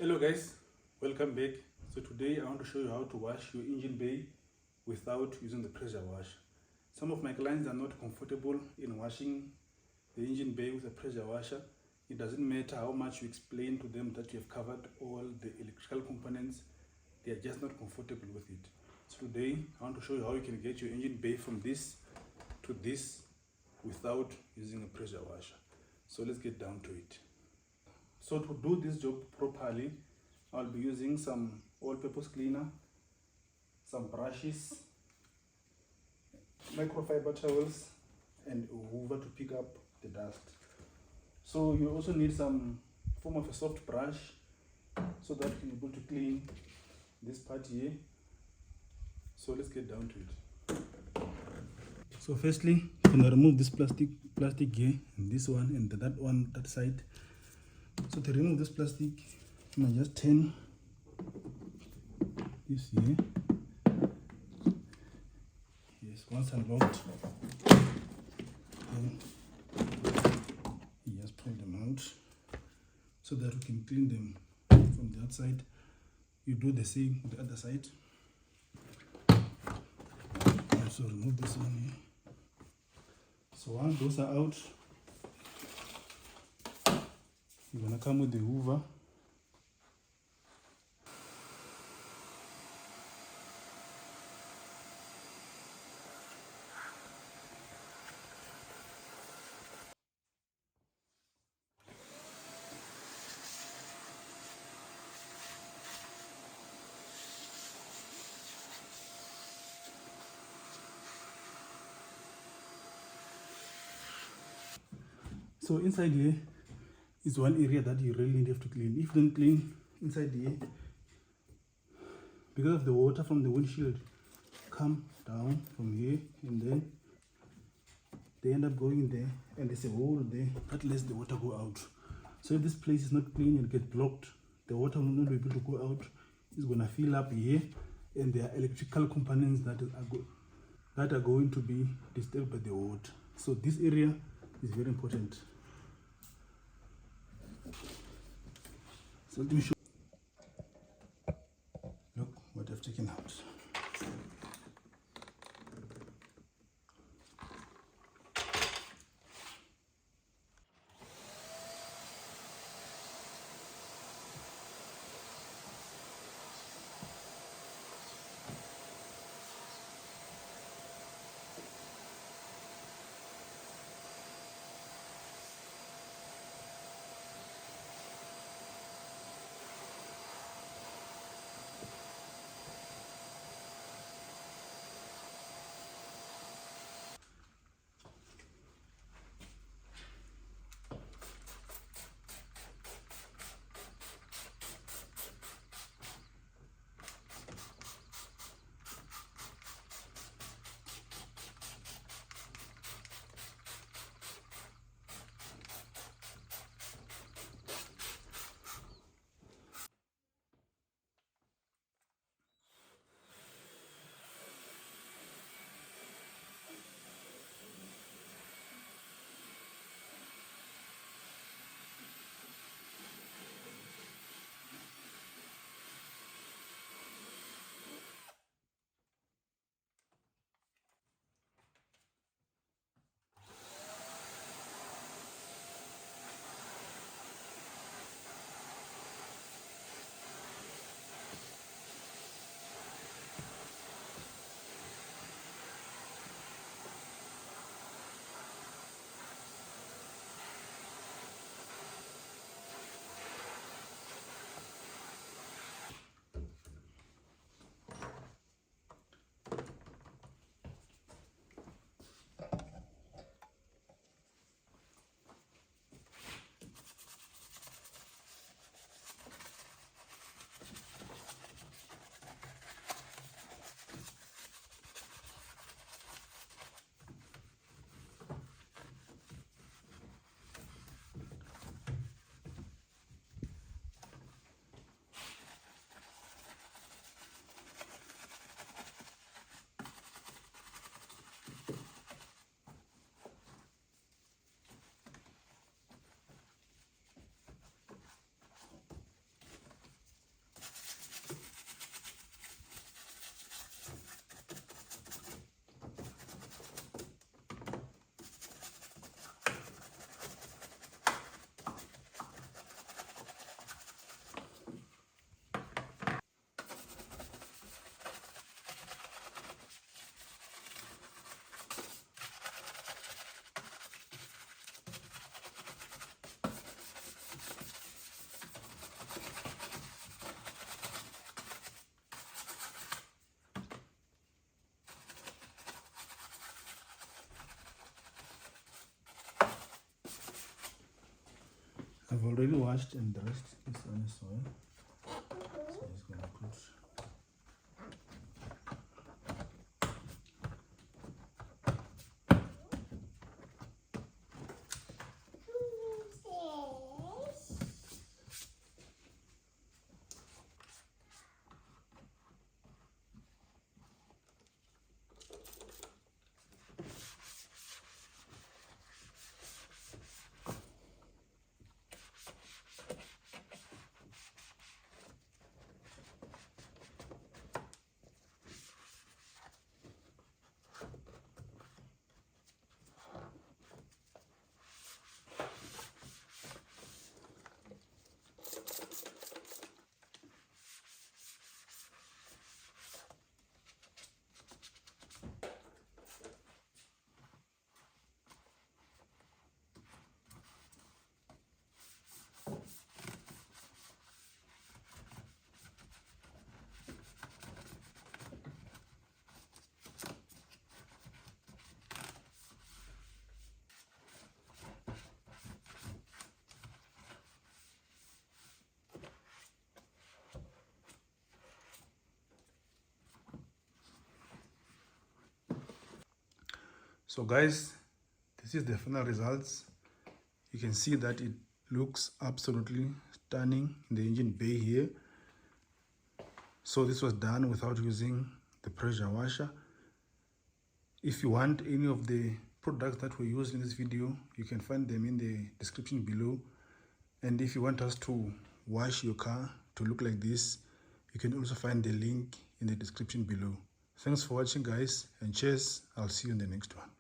Hello guys, welcome back. So today I want to show you how to wash your engine bay without using the pressure wash. Some of my clients are not comfortable in washing the engine bay with a pressure washer. It doesn't matter how much you explain to them that you have covered all the electrical components, they are just not comfortable with it. So today I want to show you how you can get your engine bay from this to this without using a pressure washer. So let's get down to it. So to do this job properly, I'll be using some all-purpose cleaner, some brushes, microfiber towels, and a hoover to pick up the dust. So you also need some form of a soft brush so that you can be able to clean this part here. So let's get down to it. So firstly, I'm gonna remove this plastic here, and this one, and that one, that side. So to remove this plastic, I'm gonna just turn this here. Yes, once unlocked, then you just pull them out so that we can clean them from the outside. You do the same with the other side. Also remove this one here. So once those are out, you're gonna come with the hoover. So inside here is one area that you really have to clean. If you don't clean inside here, because of the water from the windshield come down from here, and then they end up going there, and there's a hole there that lets the water go out. So if this place is not clean and get blocked, the water will not be able to go out. It's gonna fill up here, and there are electrical components that are going to be disturbed by the water. So this area is very important. So let me show. Look what I've taken out. I've already washed and dressed this one as well. So I'm just gonna put So guys, this is the final results. You can see that it looks absolutely stunning in the engine bay here. So this was done without using the pressure washer. If you want any of the products that were used in this video, you can find them in the description below. And if you want us to wash your car to look like this, you can also find the link in the description below. Thanks for watching guys, and cheers. I'll see you in the next one.